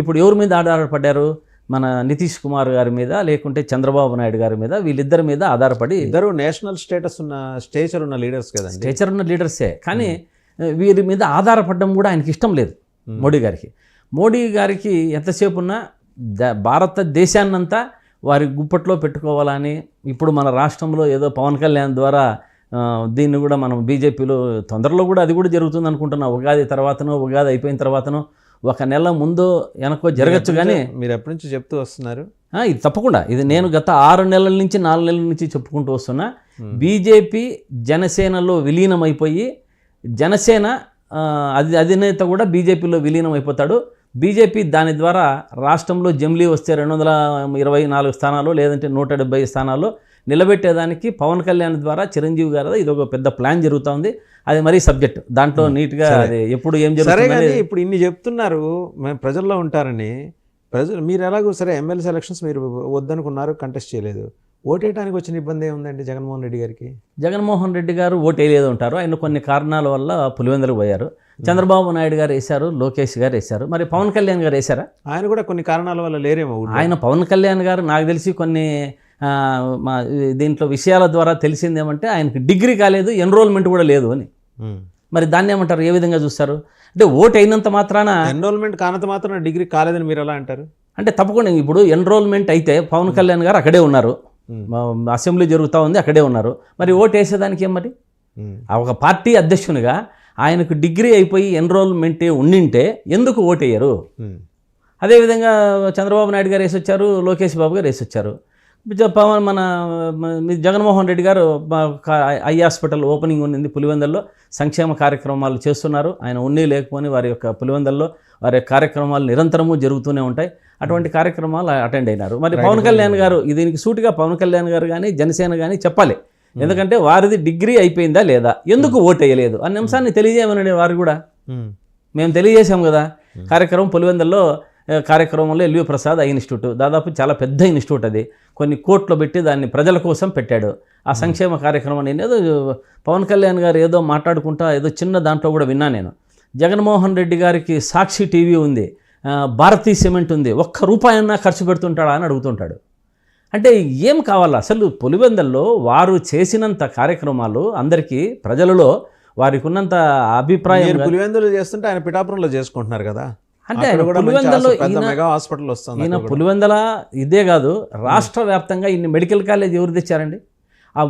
ఇప్పుడు ఎవరి మీద ఆధారపడ్డారు? మన నితీష్ కుమార్ గారి మీద, లేకుంటే చంద్రబాబు నాయుడు గారి మీద, వీళ్ళిద్దరి మీద ఆధారపడి. ఇద్దరు నేషనల్ స్టేచర్ ఉన్న లీడర్స్ కదా, స్టేచర్ ఉన్న లీడర్సే. కానీ వీరి మీద ఆధారపడడం కూడా ఆయనకి ఇష్టం లేదు మోడీ గారికి. మోడీ గారికి ఎంతసేపు ఉన్నా భారతదేశాన్నంతా వారి గుప్పట్లో పెట్టుకోవాలని, ఇప్పుడు మన రాష్ట్రంలో ఏదో పవన్ కళ్యాణ్ ద్వారా దీన్ని కూడా మనం బీజేపీలో తొందరలో కూడా అది కూడా జరుగుతుంది అనుకుంటున్నా. ఉగాది తర్వాతనో, ఉగాది అయిపోయిన తర్వాతనో, ఒక నెల ముందో వెనకో జరగచ్చు. కానీ మీరు ఎప్పటి నుంచి చెప్తూ వస్తున్నారు ఇది తప్పకుండా. ఇది నేను గత 6 నెలల నుంచి 4 నెలల నుంచి చెప్పుకుంటూ వస్తున్నా. బీజేపీ జనసేనలో విలీనమైపోయి, జనసేన అధినేత కూడా బీజేపీలో విలీనం అయిపోతాడు. బీజేపీ దాని ద్వారా రాష్ట్రంలో జమిలీ వస్తే 224 స్థానాలు, లేదంటే 170 స్థానాల్లో నిలబెట్టేదానికి పవన్ కళ్యాణ్ ద్వారా చిరంజీవి గారు ఇది ఒక పెద్ద ప్లాన్ జరుగుతూ ఉంది. అది మరీ సబ్జెక్ట్, దాంట్లో నీట్గా అది ఎప్పుడు ఏం జరుగుతుంది. ఇప్పుడు ఇన్ని చెప్తున్నారు, మేము ప్రజల్లో ఉంటారని. మీరు ఎలాగో సరే ఎమ్మెల్సీ ఎలక్షన్స్ మీరు వద్దనుకున్నారు, కంటెస్ట్ చేయలేదు. ఓటేయడానికి వచ్చిన ఇబ్బంది ఏముందండి జగన్మోహన్ రెడ్డి గారికి? జగన్మోహన్ రెడ్డి గారు ఓటేయలేదు ఉంటారు. ఆయన కొన్ని కారణాల వల్ల పులివెందులకు పోయారు. చంద్రబాబు నాయుడు గారు వేశారు, లోకేష్ గారు వేశారు. మరి పవన్ కళ్యాణ్ గారు వేశారా? ఆయన కూడా కొన్ని కారణాల వల్ల లేరేమో. ఆయన పవన్ కళ్యాణ్ గారు నాకు తెలిసి కొన్ని దీంట్లో విషయాల ద్వారా తెలిసింది ఏమంటే, ఆయనకి డిగ్రీ కాలేదు, ఎన్రోల్మెంట్ కూడా లేదు అని. మరి దాన్ని ఏమంటారు, ఏ విధంగా చూస్తారు? అంటే ఓటు అయినంత మాత్రాన, ఎన్రోల్మెంట్ కానంత మాత్రాన డిగ్రీ కాలేదని మీరు ఎలా అంటారు? అంటే తప్పకుండా ఇప్పుడు ఎన్రోల్మెంట్ అయితే పవన్ కళ్యాణ్ గారు అక్కడే ఉన్నారు, అసెంబ్లీ జరుగుతూ ఉంది, అక్కడే ఉన్నారు. మరి ఓటు వేసేదానికి ఏం? మరి ఒక పార్టీ అధ్యక్షునిగా ఆయనకు డిగ్రీ అయిపోయి ఎన్రోల్మెంటే ఉండింటే ఎందుకు ఓటేయరు? అదేవిధంగా చంద్రబాబు నాయుడు గారు వేసొచ్చారు, లోకేష్ బాబు గారు వేసొచ్చారు. మన జగన్మోహన్ రెడ్డి గారు ఐ హాస్పిటల్ ఓపెనింగ్ ఉన్నింది పులివెందుల్లో, సంక్షేమ కార్యక్రమాలు చేస్తున్నారు. ఆయన ఉన్ని లేకపోని వారి యొక్క పులివెందుల్లో వారి కార్యక్రమాలు నిరంతరము జరుగుతూనే ఉంటాయి. అటువంటి కార్యక్రమాలు అటెండ్ అయినారు. మరి పవన్ కళ్యాణ్ గారు దీనికి సూటిగా పవన్ కళ్యాణ్ గారు కానీ జనసేన కానీ చెప్పాలి. ఎందుకంటే వారిది డిగ్రీ అయిపోయిందా లేదా, ఎందుకు ఓటు వేయలేదు అనే అంశాన్ని తెలియజేయమనండి. వారు కూడా మేము తెలియజేశాం కదా. కార్యక్రమం పులివెందుల్లో కార్యక్రమంలో ఎల్వి ప్రసాద్ ఐ ఇన్స్టిట్యూట్, దాదాపు చాలా పెద్ద ఇన్స్టిట్యూట్, అది కొన్ని కోట్లు పెట్టి దాన్ని ప్రజల కోసం పెట్టాడు. ఆ సంక్షేమ కార్యక్రమం నేను ఏదో పవన్ కళ్యాణ్ గారు ఏదో మాట్లాడుకుంటా ఏదో చిన్న దాంట్లో కూడా విన్నా నేను. జగన్మోహన్ రెడ్డి గారికి సాక్షి టీవీ ఉంది, భారతీ సిమెంట్ ఉంది, ₹1 ఖర్చు పెడుతుంటాడా అని అడుగుతుంటాడు. అంటే ఏం కావాలా అసలు? పులివెందుల్లో వారు చేసినంత కార్యక్రమాలు అందరికీ ప్రజలలో వారికి ఉన్నంత అభిప్రాయం. పులివెందులు చేస్తుంటే ఆయన పిఠాపురంలో చేసుకుంటున్నారు కదా. అంటే పులివెందులో హాస్పిటల్ వస్తుంది. ఈయన పులివెందుల ఇదే కాదు, రాష్ట్ర వ్యాప్తంగా ఇన్ని మెడికల్ కాలేజ్ ఎవరు తెచ్చారండి? ఆ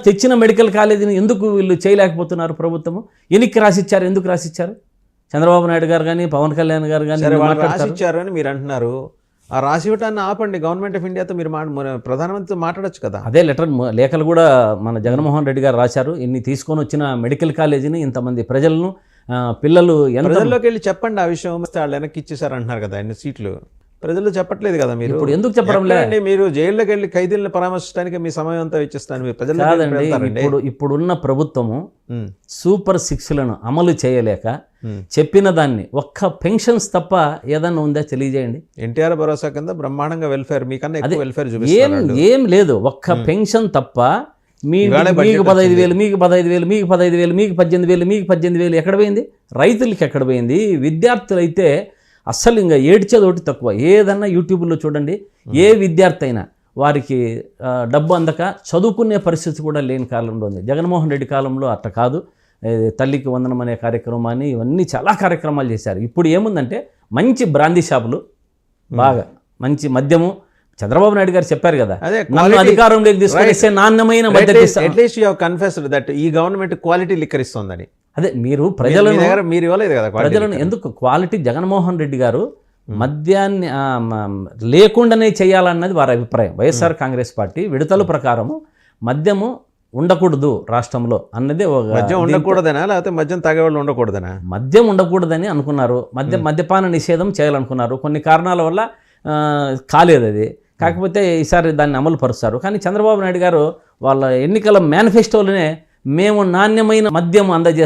తెచ్చిన మెడికల్ కాలేజీని ఎందుకు వీళ్ళు చేయలేకపోతున్నారు? ప్రభుత్వము ఎన్నికి రాసిచ్చారు? ఎందుకు రాసిచ్చారు? చంద్రబాబు నాయుడు గారు కానీ పవన్ కళ్యాణ్ గారు కానీ రాసిచ్చారు అని మీరు అంటున్నారు. ఆ రాసి ఇవ్వటాన్ని ఆపండి. గవర్నమెంట్ ఆఫ్ ఇండియాతో మీరు ప్రధానమంత్రితో మాట్లాడచ్చు కదా. అదే లేఖలు కూడా మన జగన్మోహన్ రెడ్డి గారు రాశారు. ఇన్ని తీసుకొని వచ్చిన మెడికల్ కాలేజీని, ఇంతమంది ప్రజలను, పిల్లలు ప్రజల్లోకి వెళ్ళి చెప్పండి ఆ విషయం. వాళ్ళు వెనక్కి ఇచ్చేసారు అంటున్నారు కదా అన్ని సీట్లు. ప్రజలు చెప్పట్లేదు కదా. మీరు ఇప్పుడు ఎందుకు చెప్పడం లేదు? మీరు జైల్లోకి వెళ్ళి ఖైదీలను పరామర్శించడానికి మీ సమయం అంతా ఇచ్చిస్తాను. మీరు ప్రజలు ఇప్పుడున్న ప్రభుత్వము సూపర్ 6లను అమలు చేయలేక చెప్పిన దాన్ని ఒక్క పెన్షన్స్ తప్ప ఏదన్నా ఉందా తెలియజేయండి. ఎన్టీఆర్ భరోసా కింద బ్రహ్మాండంగా వెల్ఫేర్, మీకన్నా ఎక్కువ వెల్ఫేర్ చూపిస్తున్నారు. ఏం లేదు, ఒక్క పెన్షన్ తప్ప. మీకు 15,000, మీకు 15,000, మీకు 15,000, మీకు 18,000, మీకు 18,000 ఎక్కడ పోయింది? రైతులకి ఎక్కడ పోయింది? విద్యార్థులు అయితే అస్సలు ఇంకా ఏడ్చేదోటి తక్కువ. ఏదన్నా యూట్యూబ్లో చూడండి, ఏ విద్యార్థి అయినా వారికి డబ్బు అందక చదువుకునే పరిస్థితి కూడా లేని కాలంలో ఉంది. జగన్మోహన్ రెడ్డి కాలంలో అట్ట కాదు. తల్లికి వందనం అనే కార్యక్రమాన్ని, ఇవన్నీ చాలా కార్యక్రమాలు చేశారు. ఇప్పుడు ఏముందంటే మంచి బ్రాందీ షాపులు, బాగా మంచి మద్యము. చంద్రబాబు నాయుడు గారు చెప్పారు కదా, నన్ను అధికారంలోకి తీసుకొస్తే నాణ్యమైన మద్యం. At least you have confessed that ఈ గవర్నమెంట్ క్వాలిటీ లిక్కర్ ఇస్తుందని. అదే మీరు మీరు ఇవ్వలేదు కదా ప్రజలను. ఎందుకు క్వాలిటీ? జగన్మోహన్ రెడ్డి గారు మద్యాన్ని లేకుండానే చేయాలన్నది వారి అభిప్రాయం. వైఎస్ఆర్ కాంగ్రెస్ పార్టీ విడతల ప్రకారము మద్యము ఉండకూడదు రాష్ట్రంలో అన్నదే. మద్యం ఉండకూడదనా, లేకపోతే మద్యం తాగేవాళ్ళు ఉండకూడదనా? మద్యం ఉండకూడదని అనుకున్నారు. మద్యపాన నిషేధం చేయాలనుకున్నారు. కొన్ని కారణాల వల్ల కాలేదు అది. కాకపోతే ఈసారి దాన్ని అమలు పరుస్తారు. కానీ చంద్రబాబు నాయుడు గారు వాళ్ళ ఎన్నికల మేనిఫెస్టోలోనే మేము నాణ్యమైన మద్యం అందజేస్తాం